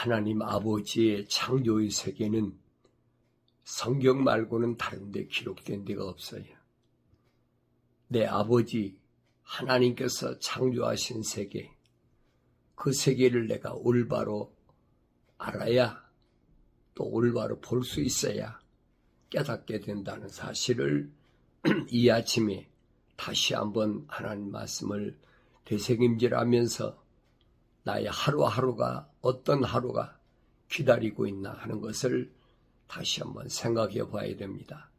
하나님 아버지의 창조의 세계는 성경 말고는 다른 데 기록된 데가 없어요. 내 아버지 하나님께서 창조하신 세계, 그 세계를 내가 올바로 알아야 또 올바로 볼 수 있어야 깨닫게 된다는 사실을 이 아침에 다시 한번 하나님 말씀을 되새김질하면서 나의 하루하루가 어떤 하루가 기다리고 있나 하는 것을 다시 한번 생각해 봐야 됩니다.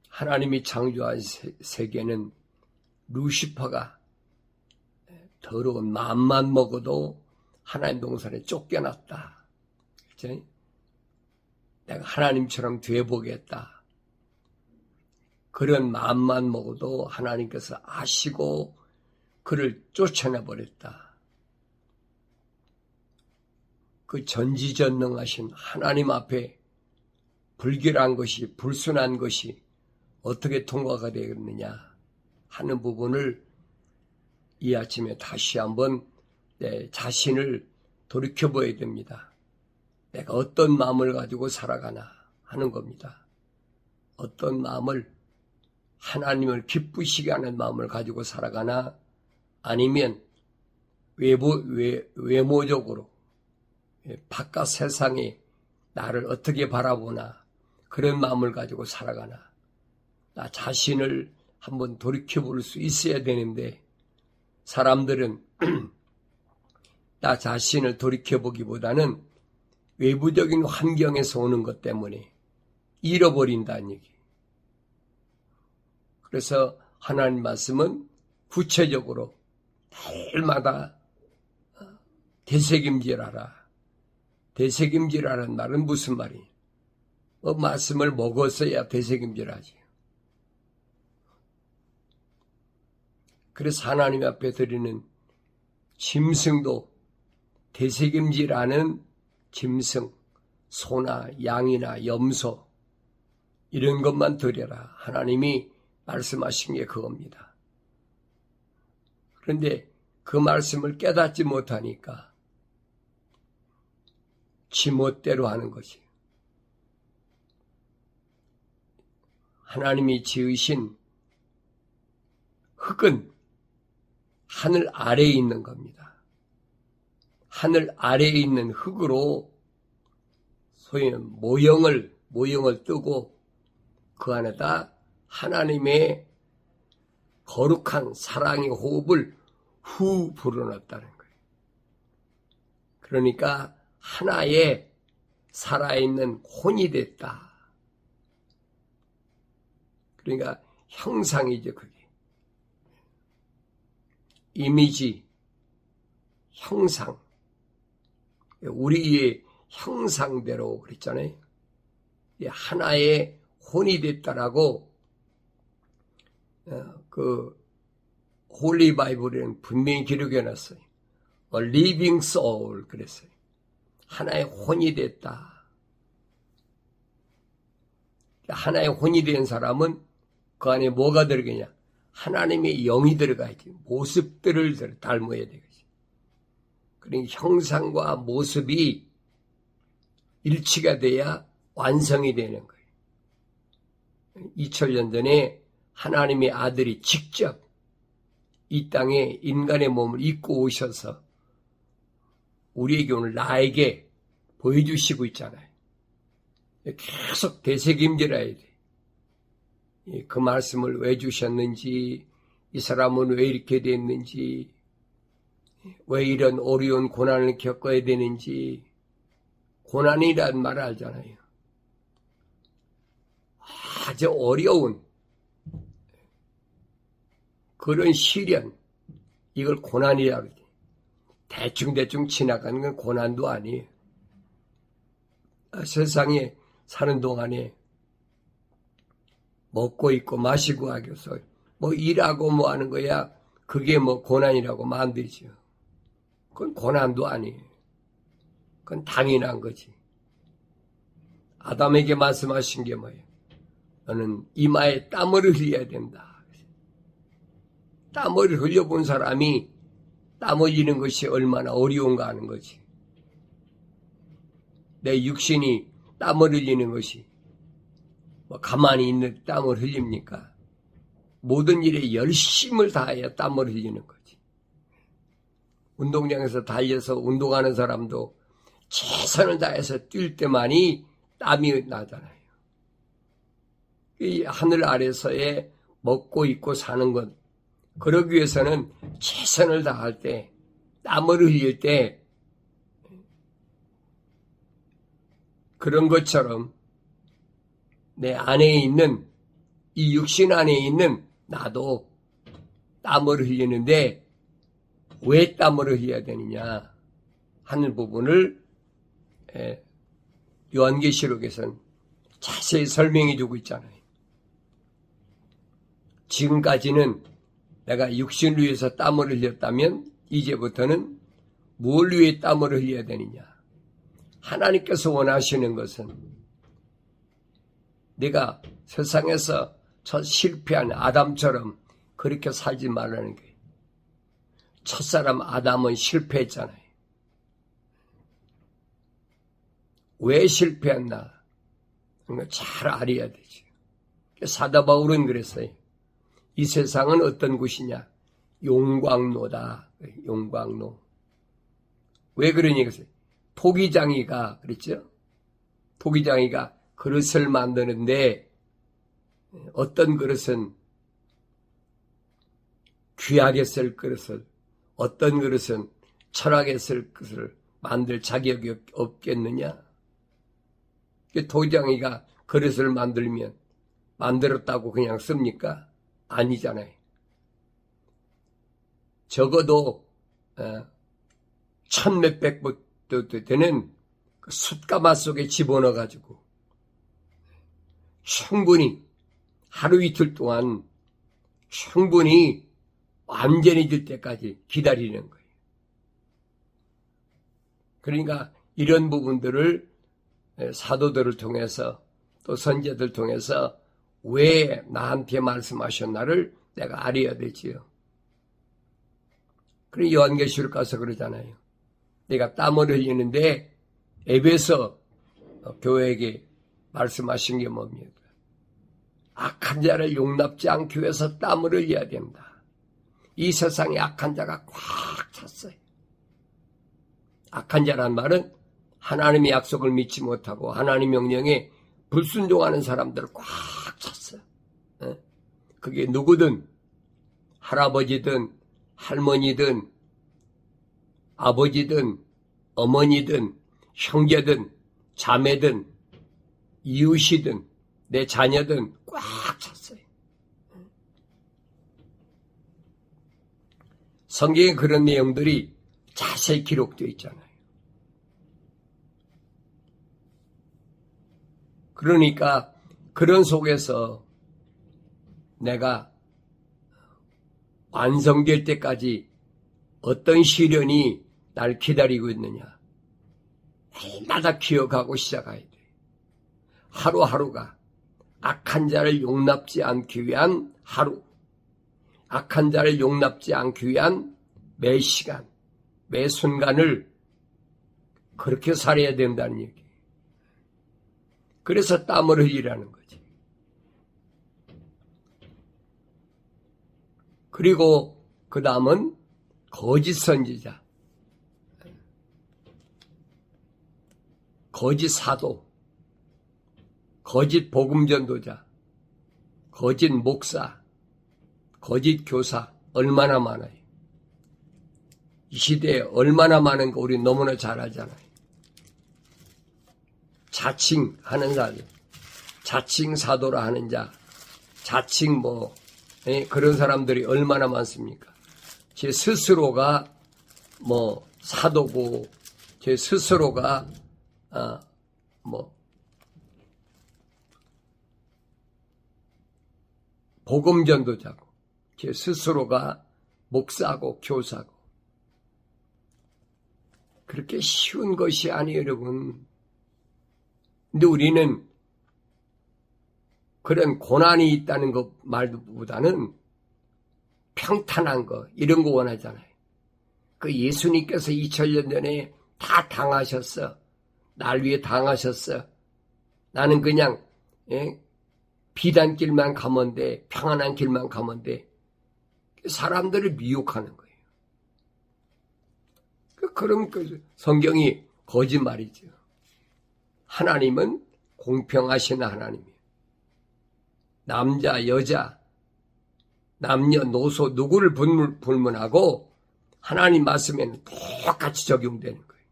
하나님이 창조한 세계는 루시퍼가 더러운 마음만 먹어도 하나님 동산에 쫓겨났다. 그렇지? 내가 하나님처럼 되어보겠다. 그런 마음만 먹어도 하나님께서 아시고 그를 쫓아내버렸다. 그 전지전능하신 하나님 앞에 불결한 것이, 불순한 것이 어떻게 통과가 되겠느냐 하는 부분을 이 아침에 다시 한번 내 자신을 돌이켜봐야 됩니다. 내가 어떤 마음을 가지고 살아가나 하는 겁니다. 어떤 마음을, 하나님을 기쁘시게 하는 마음을 가지고 살아가나, 아니면 외모적으로 바깥 세상이 나를 어떻게 바라보나 그런 마음을 가지고 살아가나, 나 자신을 한번 돌이켜볼 수 있어야 되는데 사람들은 나 자신을 돌이켜보기보다는 외부적인 환경에서 오는 것 때문에 잃어버린다는 얘기. 그래서 하나님 말씀은 구체적으로 매일마다 되새김질하라. 되새김질하라는 말은 무슨 말이에요? 말씀을 먹었어야 되새김질하지. 그래서 하나님 앞에 드리는 짐승도 되새김질하는 짐승, 소나 양이나 염소 이런 것만 드려라. 하나님이 말씀하신 게 그겁니다. 그런데 그 말씀을 깨닫지 못하니까 지멋대로 하는 것이에요. 하나님이 지으신 흙은 하늘 아래에 있는 겁니다. 하늘 아래에 있는 흙으로 소위 모형을 뜨고 그 안에다 하나님의 거룩한 사랑의 호흡을 후 불어넣었다는 거예요. 그러니까 하나의 살아있는 혼이 됐다. 그러니까 형상이죠, 그게. 이미지, 형상. 우리의 형상대로 그랬잖아요. 하나의 혼이 됐다라고 그 홀리 바이블에는 분명히 기록해 놨어요. A living soul 그랬어요. 하나의 혼이 됐다. 하나의 혼이 된 사람은 그 안에 뭐가 들어가냐? 하나님의 영이 들어가야지. 모습들을 닮아야 되겠지. 그러니까 형상과 모습이 일치가 돼야 완성이 되는 거예요. 2000년 전에 하나님의 아들이 직접 이 땅에 인간의 몸을 입고 오셔서 우리에게 오늘 나에게 보여주시고 있잖아요. 계속 되새김질해야 돼. 그 말씀을 왜 주셨는지, 이 사람은 왜 이렇게 됐는지, 왜 이런 어려운 고난을 겪어야 되는지, 고난이라는 말을 알잖아요. 아주 어려운 그런 시련, 이걸 고난이라고 그러지. 대충 지나가는 건 고난도 아니에요. 세상에 사는 동안에 먹고 있고 마시고 하겠어. 뭐 일하고 뭐 하는 거야. 그게 뭐 고난이라고 만들죠. 그건 고난도 아니에요. 그건 당연한 거지. 아담에게 말씀하신 게 뭐예요? 너는 이마에 땀을 흘려야 된다. 땀을 흘려본 사람이 땀 흘리는 것이 얼마나 어려운가 하는 거지. 내 육신이 땀을 흘리는 것이 뭐 가만히 있는 땀을 흘립니까? 모든 일에 열심을 다하여 땀을 흘리는 거지. 운동장에서 달려서 운동하는 사람도 최선을 다해서 뛸 때만이 땀이 나잖아요. 이 하늘 아래서의 먹고 입고 사는 것, 그러기 위해서는 최선을 다할 때, 땀을 흘릴 때, 그런 것처럼 내 안에 있는, 이 육신 안에 있는 나도 땀을 흘리는데 왜 땀을 흘려야 되느냐 하는 부분을 요한계시록에서는 자세히 설명해 주고 있잖아요. 지금까지는 내가 육신을 위해서 땀을 흘렸다면 이제부터는 무엇을 위해 땀을 흘려야 되느냐. 하나님께서 원하시는 것은 내가 세상에서 저 실패한 아담처럼 그렇게 살지 말라는 거예요. 첫사람 아담은 실패했잖아요. 왜 실패했나? 잘 알아야 되죠. 사도 바울은 그랬어요. 이 세상은 어떤 곳이냐? 용광로다. 용광로. 왜 그러니? 토기장이가 그랬죠? 토기장이가 그릇을 만드는데 어떤 그릇은 귀하게 쓸 그릇을, 어떤 그릇은 철하게 쓸 그릇을 만들 자격이 없겠느냐? 토기장이가 그릇을 만들면 만들었다고 그냥 씁니까? 아니잖아요. 적어도 1,000몇백 붓도 되는 숯가마 속에 집어넣어가지고 충분히 하루 이틀 동안 충분히 완전히 될 때까지 기다리는 거예요. 그러니까 이런 부분들을 사도들을 통해서 또 선제들 통해서 왜 나한테 말씀하셨나를 내가 알아야 되지요. 그리고 요한계시록 가서 그러잖아요. 내가 땀을 흘리는데 에베소 교회에게 말씀하신 게 뭡니까? 악한 자를 용납지 않기 위해서 땀을 흘려야 된다. 이 세상에 악한 자가 꽉 찼어요. 악한 자란 말은 하나님의 약속을 믿지 못하고 하나님 명령에 불순종하는 사람들을 꽉 찼어요. 그게 누구든 할아버지든 할머니든 아버지든 어머니든 형제든 자매든 이웃이든 내 자녀든 꽉 찼어요. 성경에 그런 내용들이 자세히 기록되어 있잖아요. 그러니까 그런 속에서 내가 완성될 때까지 어떤 시련이 날 기다리고 있느냐. 날마다 기억하고 시작해야 돼. 하루하루가 악한 자를 용납지 않기 위한 하루, 악한 자를 용납지 않기 위한 매 시간, 매 순간을 그렇게 살아야 된다는 얘기예요. 그래서 땀을 흘리라는 거지. 그리고 그 다음은 거짓 선지자, 거짓 사도, 거짓 복음전도자, 거짓 목사, 거짓 교사 얼마나 많아요. 이 시대에 얼마나 많은 거 우리 너무나 잘 알잖아요. 자칭하는 사람, 자칭 사도라 하는 자, 자칭 그런 사람들이 얼마나 많습니까? 제 스스로가 사도고, 제 스스로가 복음전도자고, 제 스스로가 목사고 교사고. 그렇게 쉬운 것이 아니에요, 여러분. 근데 우리는 그런 고난이 있다는 것 말보다는 평탄한 거, 이런 거 원하잖아요. 그 예수님께서 2000년 전에 다 당하셨어. 날 위해 당하셨어. 나는 그냥 비단길만 가면 돼. 평안한 길만 가면 돼. 사람들을 미혹하는 거예요. 그럼 성경이 거짓말이죠. 하나님은 공평하신 하나님이에요. 남자, 여자, 남녀노소 누구를 불문하고 하나님 말씀에는 똑같이 적용되는 거예요.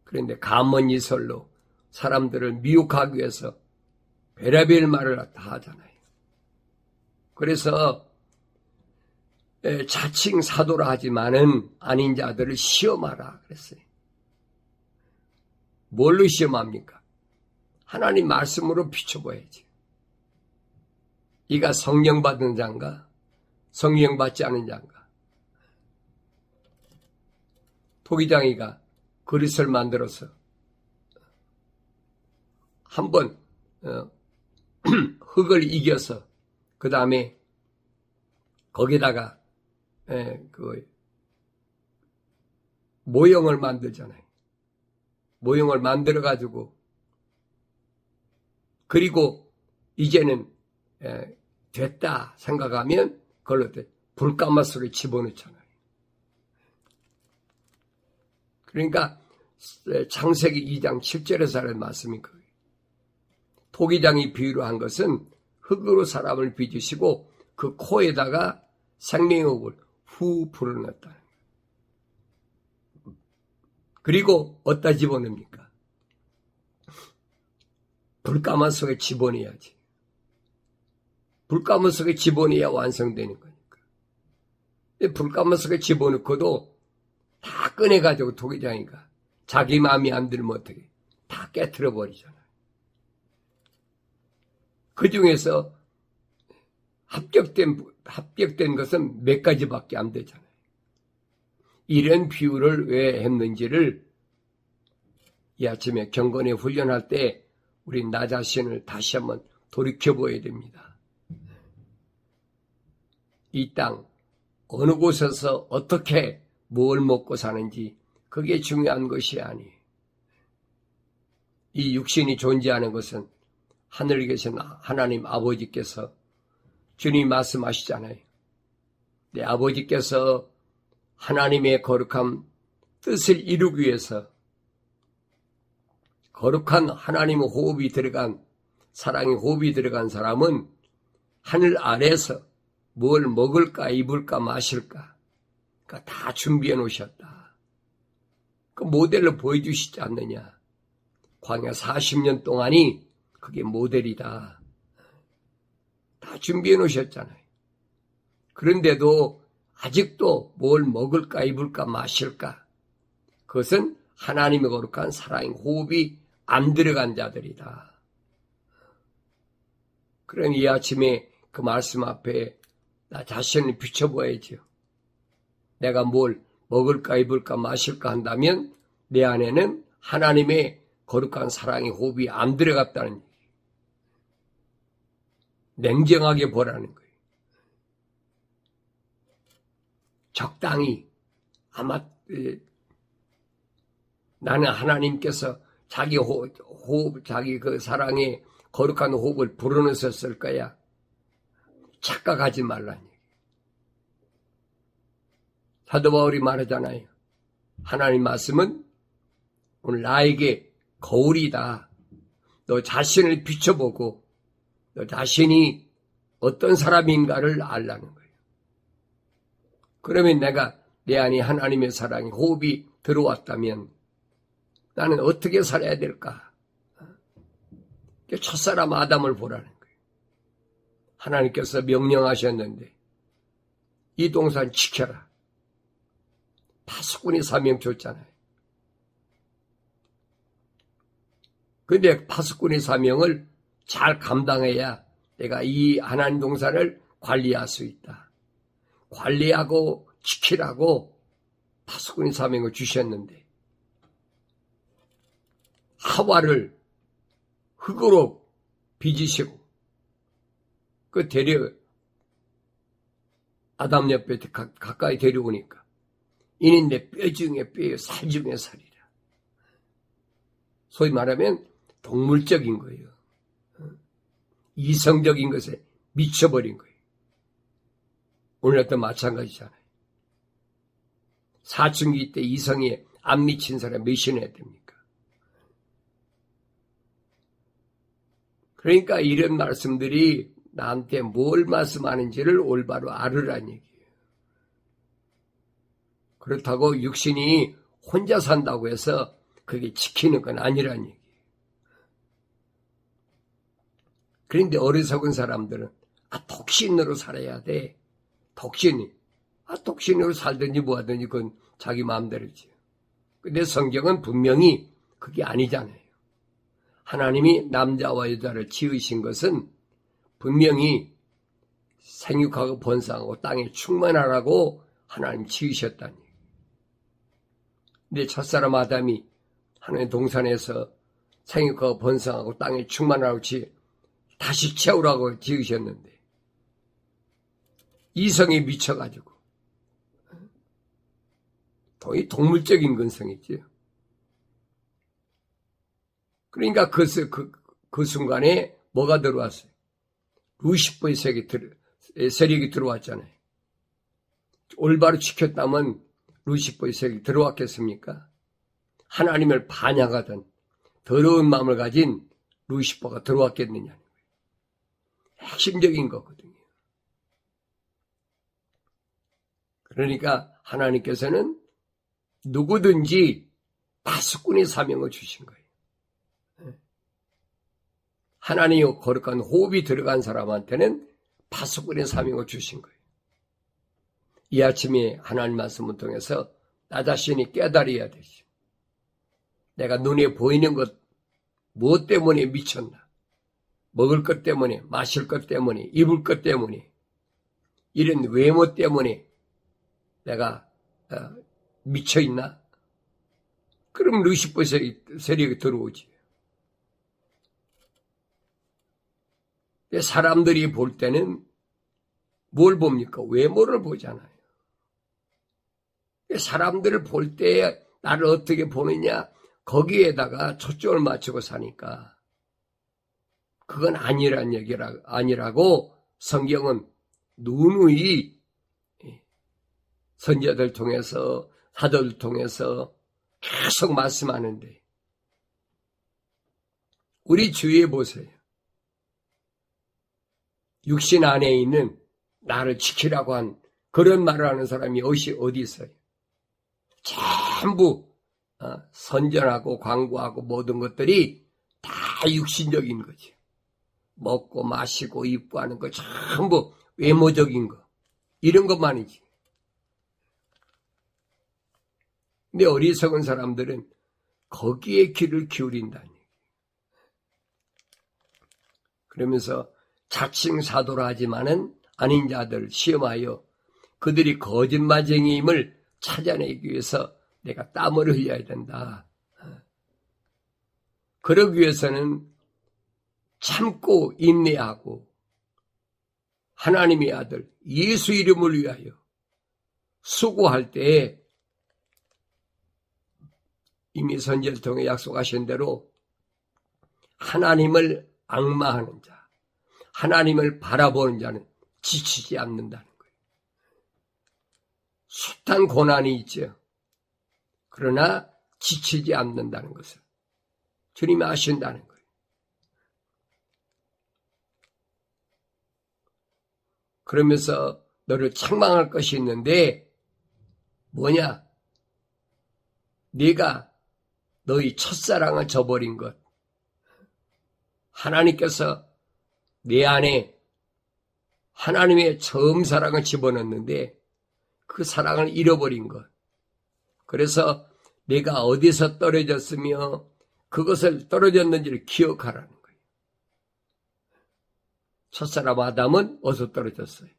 그런데 가문이설로 사람들을 미혹하기 위해서 별의별 말을 다 하잖아요. 그래서 자칭 사도라 하지만은 아닌 자들을 시험하라 그랬어요. 뭘로 시험합니까? 하나님 말씀으로 비춰봐야지. 이가 성령 받은 자인가? 성령 받지 않은 자인가? 토기장이가 그릇을 만들어서 한번 흙을 이겨서 그 다음에 거기다가 그 모형을 만들잖아요. 모형을 만들어 가지고 그리고 이제는 됐다 생각하면 그걸로 불가마 속에 집어넣잖아요. 그러니까 창세기 2장 7절에서 하는 말씀이 거예요. 토기장이 비유로 한 것은 흙으로 사람을 빚으시고 그 코에다가 생명옥을 후 불어넣었다. 그리고 어디다 집어넣습니까? 불가마 속에 집어넣어야지. 불가마 속에 집어넣어야 완성되는 거니까. 불가마 속에 집어넣고도 다 꺼내가지고 토기장이가 자기 마음이 안 들면 어떻게 다 깨트려 버리잖아요. 그 중에서 합격된 것은 몇 가지밖에 안 되잖아요. 이런 비유를 왜 했는지를 이 아침에 경건에 훈련할 때 우리 나 자신을 다시 한번 돌이켜봐야 됩니다. 이 땅 어느 곳에서 어떻게 뭘 먹고 사는지 그게 중요한 것이 아니에요. 이 육신이 존재하는 것은 하늘에 계신 하나님 아버지께서 주님 말씀하시잖아요. 내 아버지께서 하나님의 거룩한 뜻을 이루기 위해서 거룩한 하나님의 호흡이 들어간 사랑의 호흡이 들어간 사람은 하늘 아래에서 뭘 먹을까 입을까 마실까 다 준비해 놓으셨다. 그 모델로 보여주시지 않느냐. 광야 40년 동안이 그게 모델이다. 다 준비해 놓으셨잖아요. 그런데도 아직도 뭘 먹을까 입을까 마실까 그것은 하나님의 거룩한 사랑의 호흡이 안 들어간 자들이다. 그러니 이 아침에 그 말씀 앞에 나 자신을 비춰봐야죠. 내가 뭘 먹을까 입을까 마실까 한다면 내 안에는 하나님의 거룩한 사랑의 호흡이 안 들어갔다는 얘기예요. 냉정하게 보라는 거예요. 적당히 아마 나는 하나님께서 자기 호흡, 자기 그 사랑의 거룩한 호흡을 불어넣었을 거야. 착각하지 말라니. 사도 바울이 말하잖아요. 하나님 말씀은 오늘 나에게 거울이다. 너 자신을 비춰보고 너 자신이 어떤 사람인가를 알라는 거예요. 그러면 내가 내 안에 하나님의 사랑의 호흡이 들어왔다면 나는 어떻게 살아야 될까? 첫사람 아담을 보라는 거예요. 하나님께서 명령하셨는데 이 동산 지켜라. 파수꾼이 사명 줬잖아요. 근데 파수꾼의 사명을 잘 감당해야 내가 이 하나님 동산을 관리할 수 있다. 관리하고 지키라고 파수꾼의 사명을 주셨는데 하와를 흙으로 빚으시고 아담 옆에 가까이 데려오니까 이는 내 뼈 중에 뼈요 살 중에 살이라. 소위 말하면 동물적인 거예요. 이성적인 것에 미쳐버린 거예요. 오늘날도 마찬가지잖아요. 사춘기 때 이성에 안 미친 사람 몇이나 해야 됩니까? 그러니까 이런 말씀들이 나한테 뭘 말씀하는지를 올바로 알으라는 얘기예요. 그렇다고 육신이 혼자 산다고 해서 그게 지키는 건 아니라는 얘기예요. 그런데 어리석은 사람들은 독신으로 살아야 돼. 독신으로 살든지 뭐하든지 그건 자기 마음대로지. 근데 성경은 분명히 그게 아니잖아요. 하나님이 남자와 여자를 지으신 것은 분명히 생육하고 번성하고 땅에 충만하라고 하나님 지으셨다니. 근데 첫사람 아담이 하나님 동산에서 생육하고 번성하고 땅에 충만하라고 다시 채우라고 지으셨는데 이성에 미쳐가지고 거의 동물적인 근성이지요. 그러니까 그 순간에 뭐가 들어왔어요? 루시퍼의 세력이 들어왔잖아요. 올바로 지켰다면 루시퍼의 세력이 들어왔겠습니까? 하나님을 반역하던 더러운 마음을 가진 루시퍼가 들어왔겠느냐는 거예요. 핵심적인 거거든요. 그러니까 하나님께서는 누구든지 파수꾼의 사명을 주신 거예요. 하나님의 거룩한 호흡이 들어간 사람한테는 파수꾼의 사명을 주신 거예요. 이 아침에 하나님 말씀을 통해서 나 자신이 깨달아야 되죠. 내가 눈에 보이는 것 무엇 때문에 미쳤나? 먹을 것 때문에, 마실 것 때문에, 입을 것 때문에, 이런 외모 때문에 내가 미쳐있나? 그럼 루시퍼 세력이 들어오지. 사람들이 볼 때는 뭘 봅니까? 외모를 보잖아요. 사람들을 볼 때 나를 어떻게 보느냐? 거기에다가 초점을 맞추고 사니까 그건 아니라고 성경은 누누이 선지자들 통해서 사도들 통해서 계속 말씀하는데 우리 주위에 보세요. 육신 안에 있는 나를 지키라고 한 그런 말을 하는 사람이 어디 있어요? 전부 선전하고 광고하고 모든 것들이 다 육신적인 거죠. 먹고 마시고 입고 하는 거 전부 외모적인 거 이런 것만이지. 근데 어리석은 사람들은 거기에 귀를 기울인다니. 그러면서 자칭 사도라 하지만은 아닌 자들 시험하여 그들이 거짓말쟁이임을 찾아내기 위해서 내가 땀을 흘려야 된다. 그러기 위해서는 참고 인내하고 하나님의 아들 예수 이름을 위하여 수고할 때에 이미 선지자를 통해 약속하신 대로 하나님을 앙마하는 자, 하나님을 바라보는 자는 지치지 않는다는 거예요. 숱한 고난이 있죠. 그러나 지치지 않는다는 것을 주님이 아신다는 거예요. 그러면서 너를 책망할 것이 있는데 뭐냐? 네가 너희 첫사랑을 저버린 것. 하나님께서 내 안에 하나님의 처음 사랑을 집어넣는데 그 사랑을 잃어버린 것. 그래서 내가 어디서 떨어졌으며 그것을 떨어졌는지를 기억하라는 거예요. 첫사람 아담은 어디서 떨어졌어요?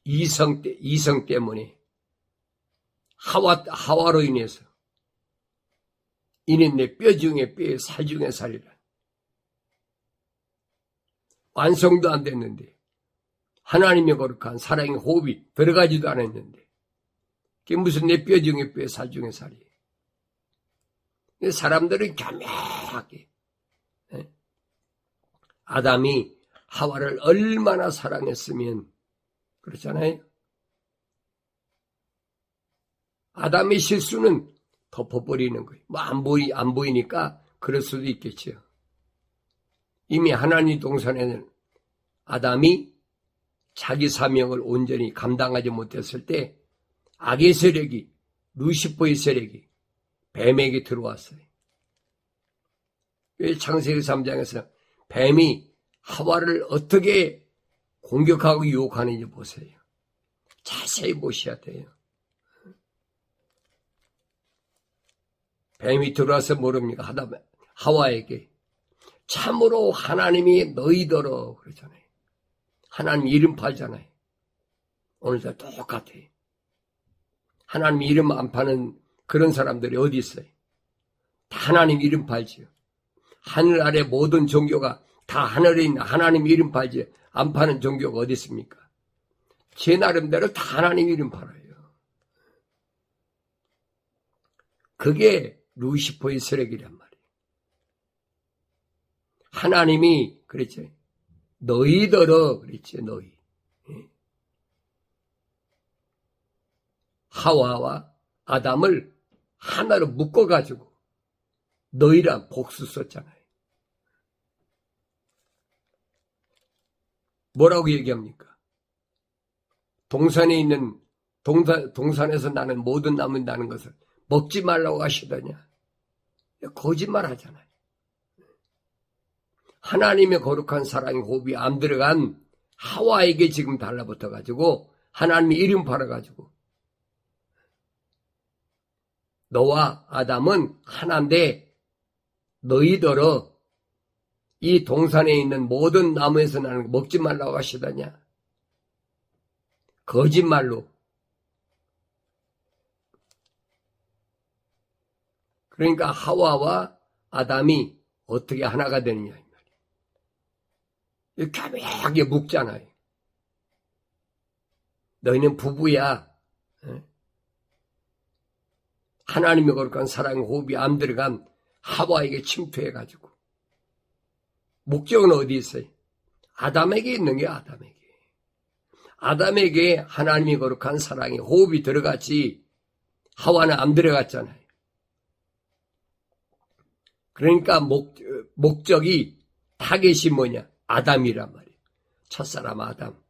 이성 때문에 하와로 인해서 이는 내 뼈 중에 뼈에 살 중에 살이라. 완성도 안 됐는데 하나님의 거룩한 사랑의 호흡이 들어가지도 않았는데 그게 무슨 내 뼈 중에 뼈, 살 중에 살이에요. 사람들은 교묘하게 아담이 하와를 얼마나 사랑했으면 그렇잖아요. 아담의 실수는 덮어버리는 거예요. 뭐 안 보이니까 그럴 수도 있겠죠. 이미 하나님 동산에는 아담이 자기 사명을 온전히 감당하지 못했을 때 악의 세력이, 루시퍼의 세력이 뱀에게 들어왔어요. 왜 창세기 3장에서 뱀이 하와를 어떻게 공격하고 유혹하는지 보세요. 자세히 보셔야 돼요. 뱀이 들어와서 모릅니까? 하와에게 참으로 하나님이 너희더러 그러잖아요. 하나님 이름 팔잖아요. 오늘도 똑같아요. 하나님 이름 안 파는 그런 사람들이 어디 있어요? 다 하나님 이름 팔지요. 하늘 아래 모든 종교가 다 하늘에 있는 하나님 이름 팔지 안 파는 종교가 어디 있습니까? 제 나름대로 다 하나님 이름 팔아요. 그게 루시퍼의 세력이란 말이에요. 하나님이 그랬죠. 너희더러 그랬죠. 너희. 하와와 아담을 하나로 묶어가지고 너희란 복수 썼잖아요. 뭐라고 얘기합니까? 동산에 있는 동산에서 나는 모든 나무 나는 것을 먹지 말라고 하시더냐? 거짓말 하잖아요. 하나님의 거룩한 사랑의 호흡이 안 들어간 하와에게 지금 달라붙어가지고 하나님의 이름 팔아가지고 너와 아담은 하나인데 너희더러 이 동산에 있는 모든 나무에서 나는 거 먹지 말라고 하시더냐? 거짓말로. 그러니까 하와와 아담이 어떻게 하나가 되느냐 이 말이에요. 교묘하게 묶잖아요. 너희는 부부야. 하나님의 거룩한 사랑의 호흡이 안 들어간 하와에게 침투해가지고 목적은 어디 있어요? 아담에게 있는 게 아담에게. 아담에게 하나님의 거룩한 사랑의 호흡이 들어갔지 하와는 안 들어갔잖아요. 그러니까 목적이 타겟이 뭐냐? 아담이란 말이에요. 첫사람 아담.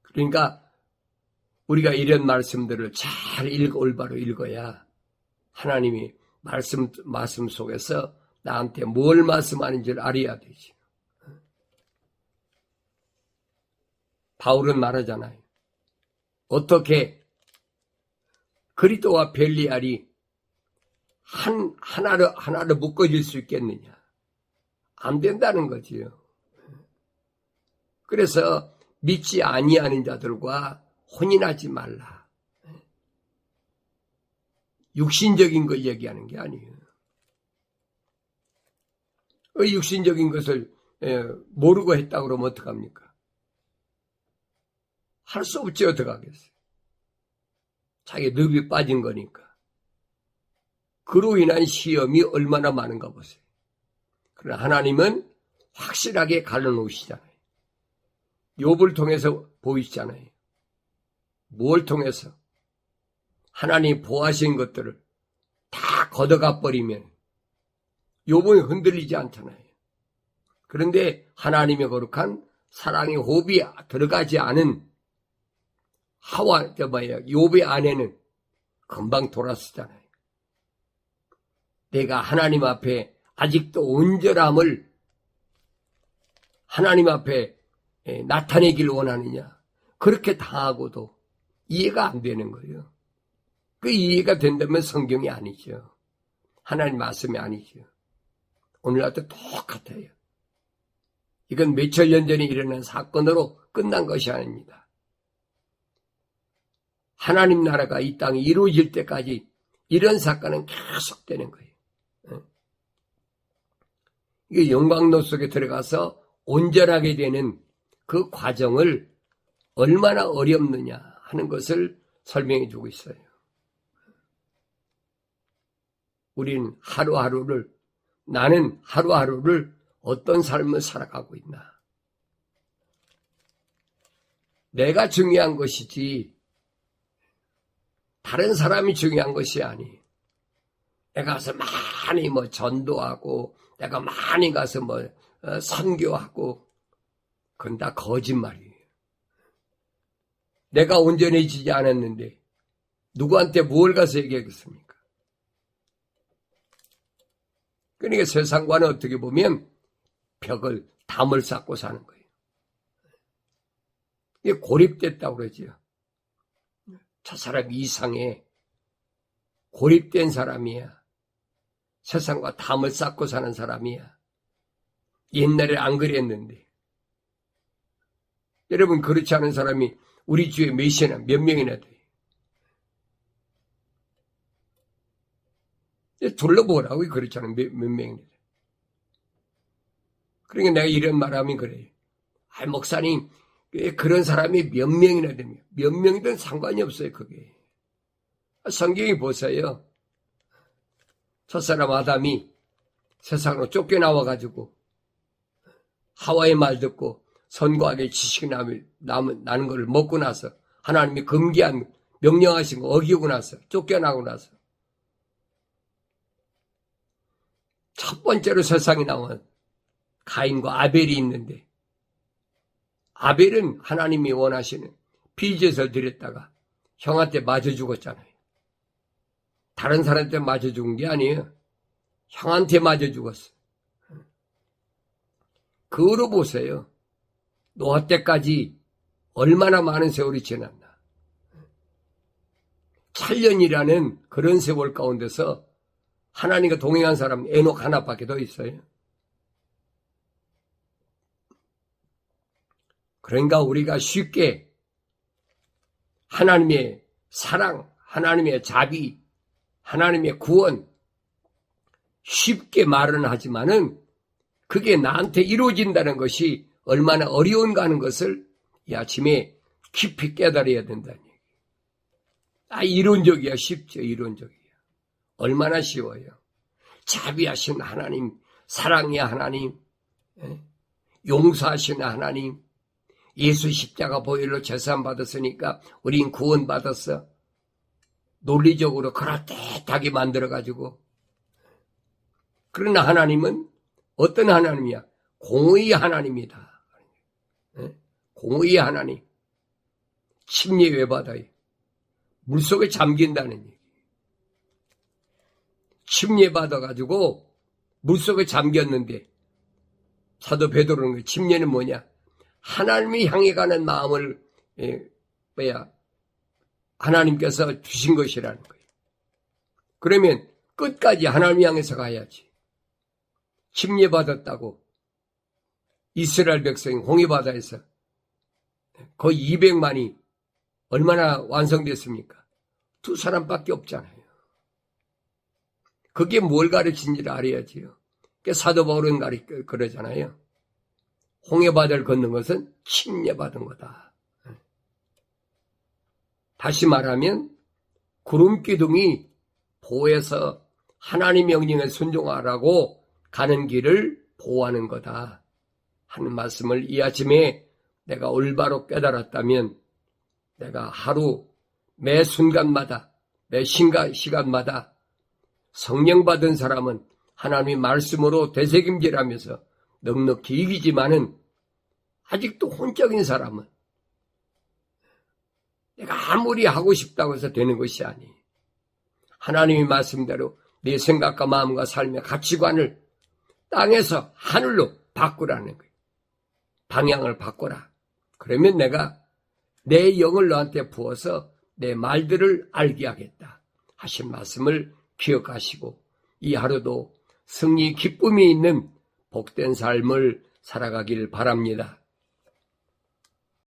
그러니까 우리가 이런 말씀들을 잘 올바로 읽어야 하나님이 말씀 속에서 나한테 뭘 말씀하는지를 알아야 되지. 바울은 말하잖아요. 어떻게 그리스도와 벨리알이 하나로 묶어질 수 있겠느냐? 안 된다는 거지요. 그래서 믿지 아니하는 자들과 혼인하지 말라. 육신적인 걸 얘기하는 게 아니에요. 육신적인 것을 모르고 했다고 그러면 어떡합니까? 할 수 없지 어떡하겠어요. 자기 늪이 빠진 거니까. 그로 인한 시험이 얼마나 많은가 보세요. 그러나 하나님은 확실하게 갈라놓으시잖아요. 욥을 통해서 보이시잖아요. 뭘 통해서? 하나님 보하신 것들을 다 걷어가 버리면 욥은 흔들리지 않잖아요. 그런데 하나님의 거룩한 사랑의 호흡이 들어가지 않은 욥의 아내는 금방 돌아서잖아요. 내가 하나님 앞에 아직도 온전함을 하나님 앞에 나타내길 원하느냐? 그렇게 당하고도 이해가 안 되는 거예요. 그 이해가 된다면 성경이 아니죠. 하나님 말씀이 아니죠. 오늘날도 똑같아요. 이건 몇천 년 전에 일어난 사건으로 끝난 것이 아닙니다. 하나님 나라가 이 땅에 이루어질 때까지 이런 사건은 계속되는 거예요. 이게 영광로 속에 들어가서 온전하게 되는 그 과정을 얼마나 어렵느냐 하는 것을 설명해 주고 있어요. 우린 나는 하루하루를 어떤 삶을 살아가고 있나. 내가 중요한 것이지 다른 사람이 중요한 것이 아니에요. 내가 가서 많이 전도하고 내가 많이 가서 선교하고 그건 다 거짓말이에요. 내가 온전해지지 않았는데 누구한테 뭘 가서 얘기하겠습니까? 그러니까 세상과는 어떻게 보면 담을 쌓고 사는 거예요. 이게 고립됐다고 그러죠. 저 사람 이상해. 고립된 사람이야. 세상과 담을 쌓고 사는 사람이야. 옛날에 안 그랬는데. 여러분, 그렇지 않은 사람이 우리 주에 몇 명이나 돼요. 둘러보라고, 그렇지 않은 몇 명이나 돼요. 그러니까 내가 이런 말하면 그래요. 목사님, 그런 사람이 몇 명이나 되면, 몇 명이든 상관이 없어요, 그게. 성경이 보세요. 첫사람 아담이 세상으로 쫓겨나와가지고 하와의 말 듣고 선과 악의 지식이 나는 것을 먹고 나서 하나님이 금기한 명령하신 거 어기고 나서 쫓겨나고 나서 첫 번째로 세상에 나온 가인과 아벨이 있는데 아벨은 하나님이 원하시는 피제사를 드렸다가 형한테 맞아 죽었잖아요. 다른 사람한테 맞아 죽은 게 아니에요. 형한테 맞아 죽었어. 그거로 보세요. 노아 때까지 얼마나 많은 세월이 지났나. 7년이라는 그런 세월 가운데서 하나님과 동행한 사람 에녹 하나밖에 더 있어요. 그러니까 우리가 쉽게 하나님의 사랑, 하나님의 자비, 하나님의 구원 쉽게 말은 하지만은 그게 나한테 이루어진다는 것이 얼마나 어려운가 하는 것을 이 아침에 깊이 깨달아야 된다는 얘기. 이론적이야. 쉽죠. 이론적이야. 얼마나 쉬워요. 자비하신 하나님, 사랑의 하나님, 용서하신 하나님, 예수 십자가 보혈로 제산 받았으니까 우린 구원 받았어. 논리적으로 그럴듯하게 만들어가지고. 그러나 하나님은 어떤 하나님이야? 공의의 하나님이다. 공의의 하나님. 침례 외바다에 물속에 잠긴다는 얘기. 침례 받아가지고 물속에 잠겼는데 사도 베드로는 침례는 뭐냐? 하나님이 향해 가는 마음을 하나님께서 주신 것이라는 거예요. 그러면 끝까지 하나님 향해서 가야지. 침례 받았다고 이스라엘 백성이 홍해바다에서 거의 200만이 얼마나 완성됐습니까? 2사람밖에 없잖아요. 그게 뭘 가르친지를 알아야지요. 사도 바울은 그러잖아요. 홍해바다를 걷는 것은 침례받은 거다. 다시 말하면 구름기둥이 보호해서 하나님 명령에 순종하라고 가는 길을 보호하는 거다 하는 말씀을 이 아침에 내가 올바로 깨달았다면 내가 하루 매 순간마다 매 시간마다 성령 받은 사람은 하나님의 말씀으로 되새김질하면서 넉넉히 이기지만은 아직도 혼적인 사람은 내가 아무리 하고 싶다고 해서 되는 것이 아니에요. 하나님의 말씀대로 내 생각과 마음과 삶의 가치관을 땅에서 하늘로 바꾸라는 거예요. 방향을 바꿔라. 그러면 내가 내 영을 너한테 부어서 내 말들을 알게 하겠다 하신 말씀을 기억하시고 이 하루도 승리 기쁨이 있는 복된 삶을 살아가길 바랍니다.